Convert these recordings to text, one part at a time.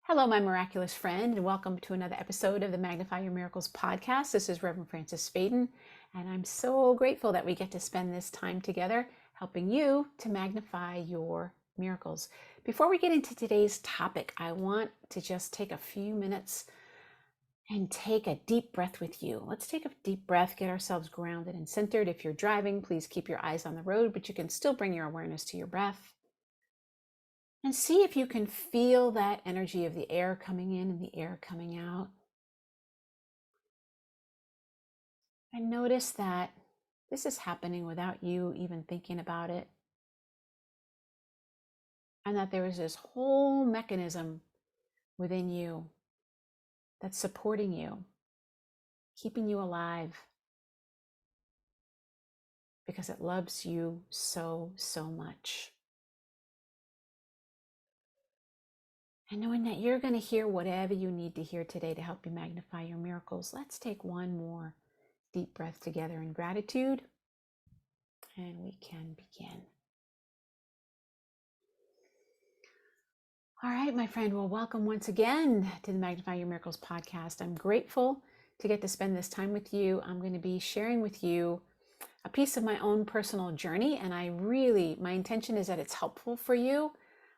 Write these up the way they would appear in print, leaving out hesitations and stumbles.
Hello, my miraculous friend, and welcome to another episode of the Magnify Your Miracles podcast. This is Reverend Frances Spaden, and I'm so grateful that we get to spend this time together helping you to magnify your miracles. Before we get into today's topic, I want to just take a few minutes and take a deep breath with you. Let's take a deep breath, get ourselves grounded and centered. If you're driving, please keep your eyes on the road, but you can still bring your awareness to your breath. And see if you can feel that energy of the air coming in and the air coming out. And notice that this is happening without you even thinking about it. And that there is this whole mechanism within you that's supporting you, keeping you alive, because it loves you so, so much. And knowing that you're going to hear whatever you need to hear today to help you magnify your miracles, let's take one more deep breath together in gratitude, and we can begin. All right, my friend. Well, welcome once again to the Magnify Your Miracles podcast. I'm grateful to get to spend this time with you. I'm going to be sharing with you a piece of my own personal journey, and my intention is that it's helpful for you,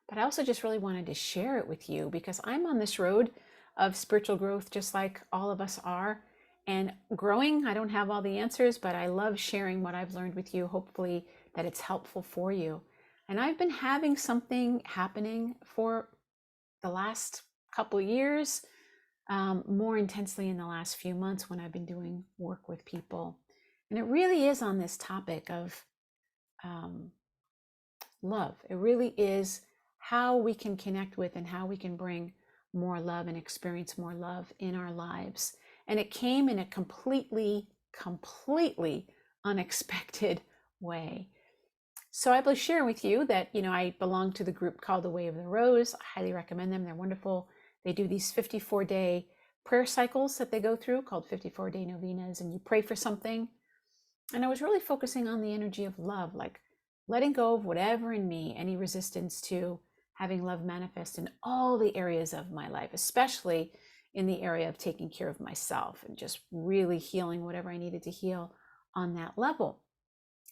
but I also just really wanted to share it with you because I'm on this road of spiritual growth, just like all of us are, and growing. I don't have all the answers, but I love sharing what I've learned with you, hopefully that it's helpful for you. And I've been having something happening for the last couple years, more intensely in the last few months when I've been doing work with people. And it really is on this topic of love. It really is how we can connect with and how we can bring more love and experience more love in our lives. And it came in a completely unexpected way. So I will share with you that, I belong to the group called The Way of the Rose. I highly recommend them. They're wonderful. They do these 54-day prayer cycles that they go through called 54-day novenas, and you pray for something. And I was really focusing on the energy of love, like letting go of whatever in me, any resistance to having love manifest in all the areas of my life, especially in the area of taking care of myself and just really healing whatever I needed to heal on that level.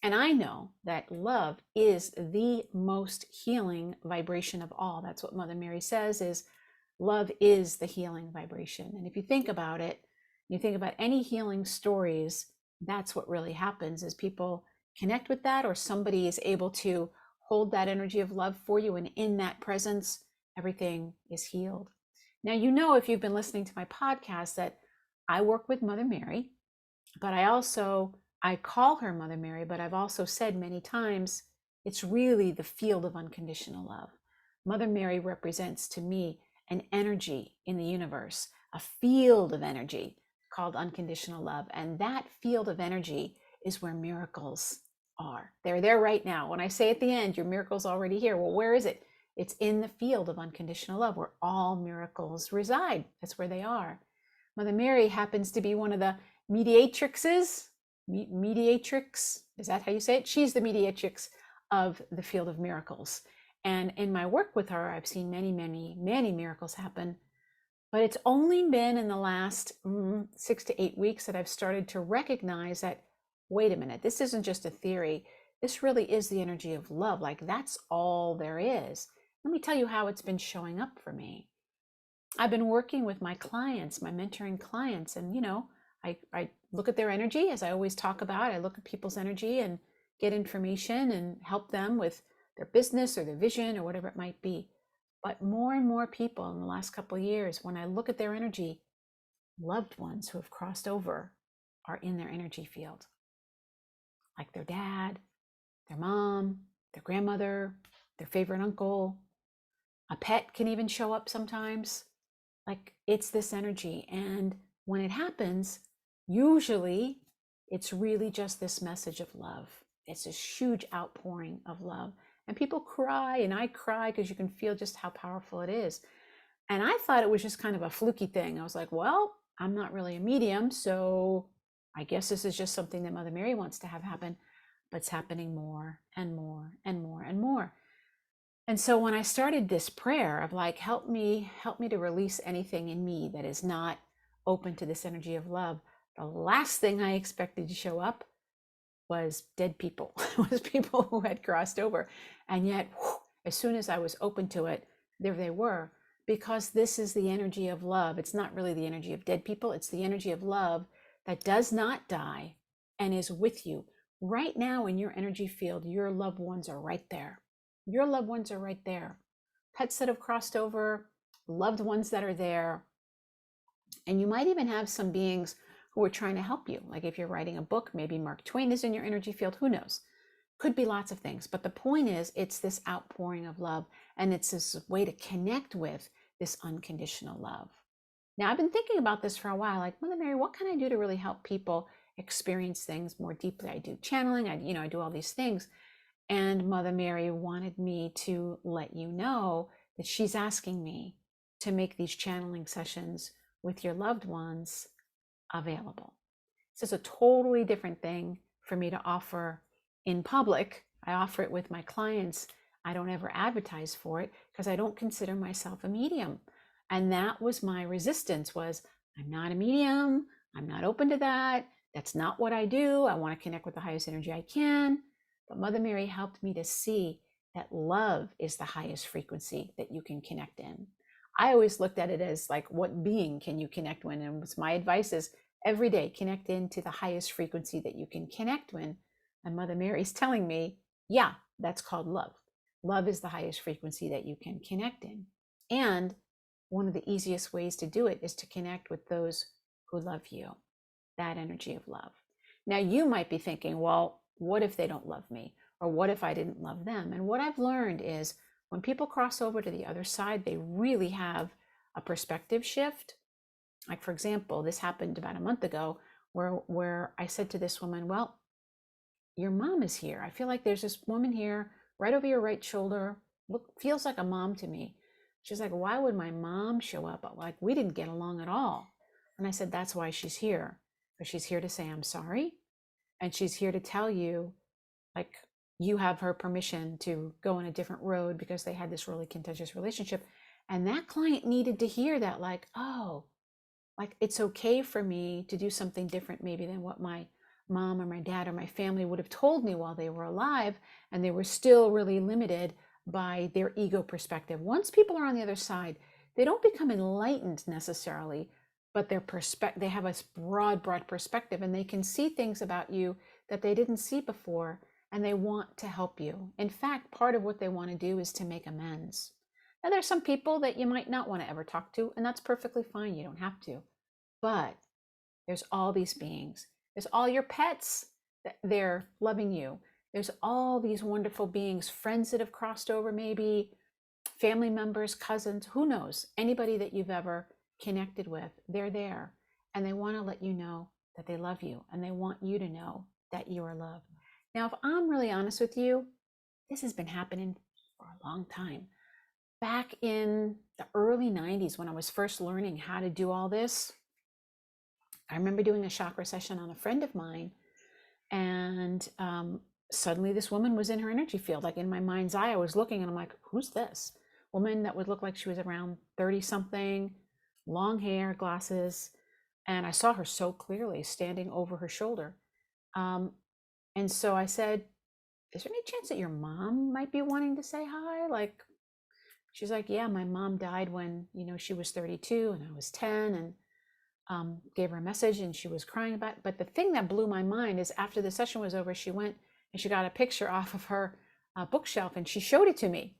And I know that love is the most healing vibration of all. That's what Mother Mary says, is love is the healing vibration. And if you think about it, you think about any healing stories, that's what really happens is people connect with that, or somebody is able to hold that energy of love for you. And in that presence, everything is healed. Now, if you've been listening to my podcast, that I work with Mother Mary, but I call her Mother Mary, but I've also said many times, it's really the field of unconditional love. Mother Mary represents to me an energy in the universe, a field of energy called unconditional love. And that field of energy is where miracles are. They're there right now. When I say at the end, your miracle's already here. Well, where is it? It's in the field of unconditional love where all miracles reside. That's where they are. Mother Mary happens to be one of the mediatrixes. Mediatrix, is that how you say it? She's the mediatrix of the field of miracles. And in my work with her, I've seen many, many, many miracles happen. But it's only been in the last 6 to 8 weeks that I've started to recognize that, wait a minute, this isn't just a theory. This really is the energy of love. Like, that's all there is. Let me tell you how it's been showing up for me. I've been working with my clients, my mentoring clients, and I look at their energy, as I always talk about. I look at people's energy and get information and help them with their business or their vision or whatever it might be. But more and more people in the last couple of years, when I look at their energy, loved ones who have crossed over are in their energy field. Like their dad, their mom, their grandmother, their favorite uncle. A pet can even show up sometimes. Like, it's this energy. And when it happens, usually it's really just this message of love. It's this huge outpouring of love. And people cry, and I cry because you can feel just how powerful it is. And I thought it was just kind of a fluky thing. I was like, well, I'm not really a medium, so I guess this is just something that Mother Mary wants to have happen. But it's happening more and more and more and more. And so when I started this prayer of like, help me to release anything in me that is not open to this energy of love, the last thing I expected to show up was dead people, was people who had crossed over. And yet, whew, as soon as I was open to it, there they were. Because this is the energy of love. It's not really the energy of dead people, it's the energy of love that does not die and is with you. Right now in your energy field, your loved ones are right there. Your loved ones are right there. Pets that have crossed over, loved ones that are there. And you might even have some beings who are trying to help you. Like if you're writing a book, maybe Mark Twain is in your energy field, who knows? Could be lots of things. But the point is, it's this outpouring of love, and it's this way to connect with this unconditional love. Now, I've been thinking about this for a while, like, Mother Mary, what can I do to really help people experience things more deeply? I do channeling, I do all these things. And Mother Mary wanted me to let you know that she's asking me to make these channeling sessions with your loved ones available. This is a totally different thing for me to offer in public. I offer it with my clients. I don't ever advertise for it because I don't consider myself a medium. And that was my resistance was, I'm not a medium. I'm not open to that. That's not what I do. I want to connect with the highest energy I can. But Mother Mary helped me to see that love is the highest frequency that you can connect in. I always looked at it as like, what being can you connect with? And my advice is every day, connect into the highest frequency that you can connect with. And Mother Mary's telling me, yeah, that's called love. Love is the highest frequency that you can connect in. And one of the easiest ways to do it is to connect with those who love you, that energy of love. Now, you might be thinking, well, what if they don't love me? Or what if I didn't love them? And what I've learned is when people cross over to the other side, they really have a perspective shift. Like, for example, this happened about a month ago where I said to this woman, well, your mom is here. I feel like there's this woman here right over your right shoulder. Feels like a mom to me. She's like, why would my mom show up? Like, we didn't get along at all. And I said, that's why she's here. Because she's here to say, I'm sorry. And she's here to tell you, like, you have her permission to go on a different road because they had this really contentious relationship. And that client needed to hear that, like, oh, like it's okay for me to do something different maybe than what my mom or my dad or my family would have told me while they were alive, and they were still really limited by their ego perspective. Once people are on the other side, they don't become enlightened necessarily, but they have a broad perspective, and they can see things about you that they didn't see before, and they want to help you. In fact, part of what they want to do is to make amends. Now, there's some people that you might not want to ever talk to, and that's perfectly fine. You don't have to. But there's all these beings. There's all your pets that they're loving you. There's all these wonderful beings, friends that have crossed over, maybe family members, cousins, who knows? Anybody that you've ever connected with, they're there. And they want to let you know that they love you, and they want you to know that you are loved. Now, if I'm really honest with you, this has been happening for a long time. Back in the early 90s, when I was first learning how to do all this, I remember doing a chakra session on a friend of mine, and suddenly this woman was in her energy field. Like in my mind's eye, I was looking and I'm like, who's this woman that would look like she was around 30 something, long hair, glasses. And I saw her so clearly standing over her shoulder. And so I said, is there any chance that your mom might be wanting to say hi? Like, she's like, yeah, my mom died when, she was 32 and I was 10, and gave her a message, and she was crying about it. But the thing that blew my mind is after the session was over, she went and she got a picture off of her bookshelf and she showed it to me.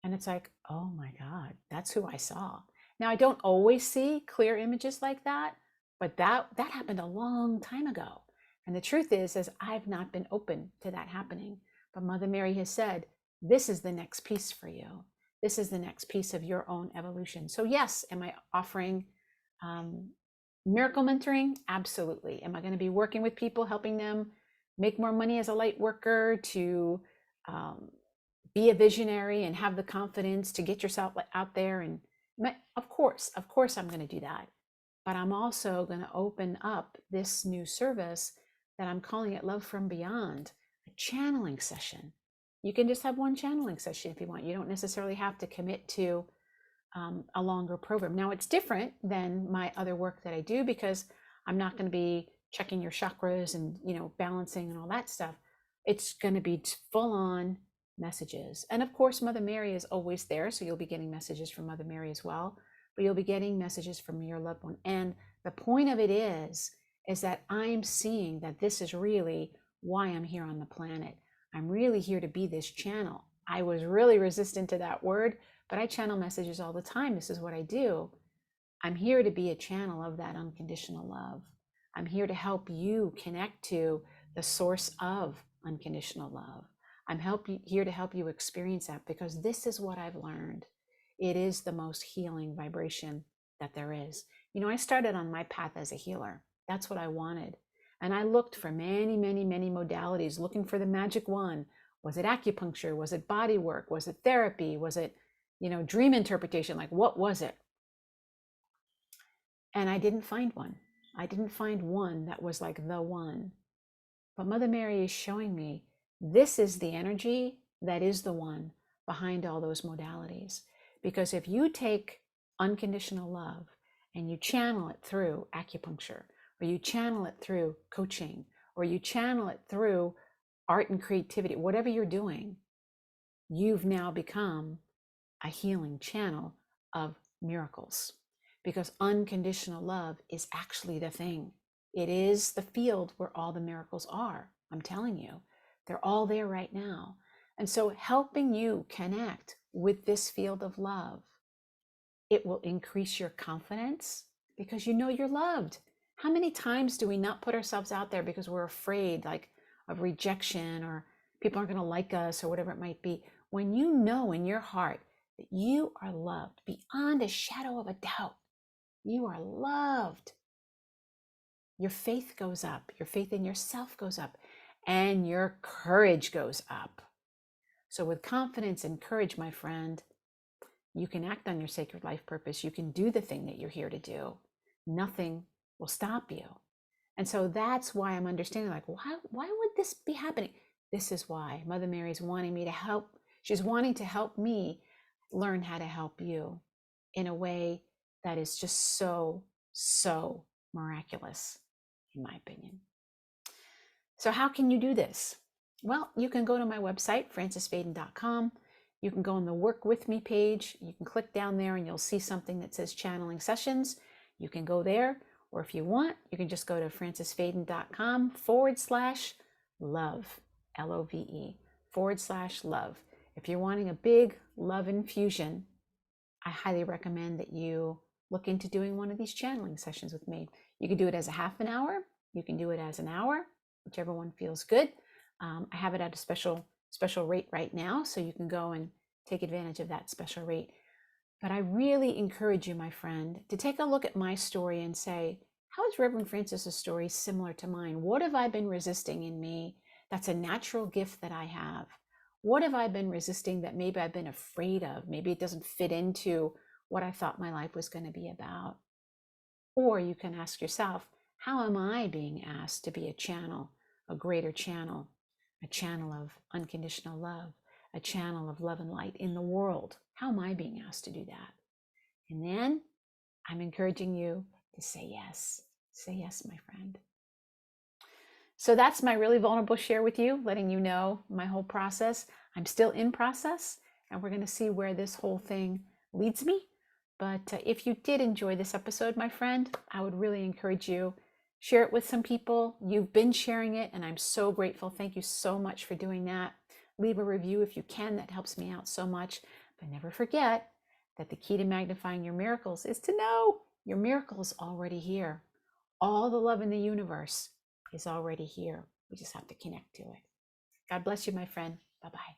And it's like, oh my God, that's who I saw. Now, I don't always see clear images like that, but that happened a long time ago. And the truth is I've not been open to that happening. But Mother Mary has said, this is the next piece for you. This is the next piece of your own evolution. So yes, am I offering miracle mentoring? Absolutely. Am I going to be working with people, helping them make more money as a light worker, to be a visionary and have the confidence to get yourself out there? And of course, I'm going to do that. But I'm also going to open up this new service that I'm calling it Love from Beyond, a channeling session You can just have one channeling session if you want. You don't necessarily have to commit to a longer program. Now, it's different than my other work that I do because I'm not going to be checking your chakras and, balancing and all that stuff. It's going to be full on messages. And of course, Mother Mary is always there. So you'll be getting messages from Mother Mary as well, but you'll be getting messages from your loved one. And the point of it is that I'm seeing that this is really why I'm here on the planet. I'm really here to be this channel. I was really resistant to that word, but I channel messages all the time. This is what I do. I'm here to be a channel of that unconditional love. I'm here to help you connect to the source of unconditional love. I'm here to help you experience that because this is what I've learned. It is the most healing vibration that there is. I started on my path as a healer. That's what I wanted. And I looked for many, many, many modalities, looking for the magic one. Was it acupuncture? Was it body work? Was it therapy? Was it, dream interpretation? Like, what was it? And I didn't find one. I didn't find one that was like the one. But Mother Mary is showing me this is the energy that is the one behind all those modalities. Because if you take unconditional love and you channel it through acupuncture, or you channel it through coaching, or you channel it through art and creativity, whatever you're doing, you've now become a healing channel of miracles. Because unconditional love is actually the thing. It is the field where all the miracles are. I'm telling you, they're all there right now. And so helping you connect with this field of love, it will increase your confidence because you're loved. How many times do we not put ourselves out there because we're afraid of rejection or people aren't going to like us or whatever it might be? When you know in your heart that you are loved beyond a shadow of a doubt, you are loved, your faith goes up, your faith in yourself goes up, and your courage goes up. So with confidence and courage, my friend, you can act on your sacred life purpose. You can do the thing that you're here to do. Nothing will stop you. And so that's why I'm understanding, why would this be happening? This is why Mother Mary's wanting me to help. She's wanting to help me learn how to help you in a way that is just so, so miraculous, in my opinion. So how can you do this? Well, you can go to my website, francisfaden.com. You can go on the Work With Me page. You can click down there and you'll see something that says Channeling Sessions. You can go there, or if you want, you can just go to francisfaden.com/love, LOVE, /love. If you're wanting a big love infusion, I highly recommend that you look into doing one of these channeling sessions with me. You can do it as a half an hour. You can do it as an hour, whichever one feels good. I have it at a special rate right now, so you can go and take advantage of that special rate. But I really encourage you, my friend, to take a look at my story and say, how is Reverend Francis's story similar to mine? What have I been resisting in me? That's a natural gift that I have. What have I been resisting that maybe I've been afraid of? Maybe it doesn't fit into what I thought my life was going to be about. Or you can ask yourself, how am I being asked to be a channel, a greater channel, a channel of unconditional love, a channel of love and light in the world? How am I being asked to do that? And then I'm encouraging you to say yes. Say yes, my friend. So that's my really vulnerable share with you, letting you know my whole process. I'm still in process, and we're going to see where this whole thing leads me. But if you did enjoy this episode, my friend, I would really encourage you, share it with some people. You've been sharing it, and I'm so grateful. Thank you so much for doing that. Leave a review if you can. That helps me out so much. But never forget that the key to magnifying your miracles is to know your miracle is already here. All the love in the universe is already here. We just have to connect to it. God bless you, my friend. Bye-bye.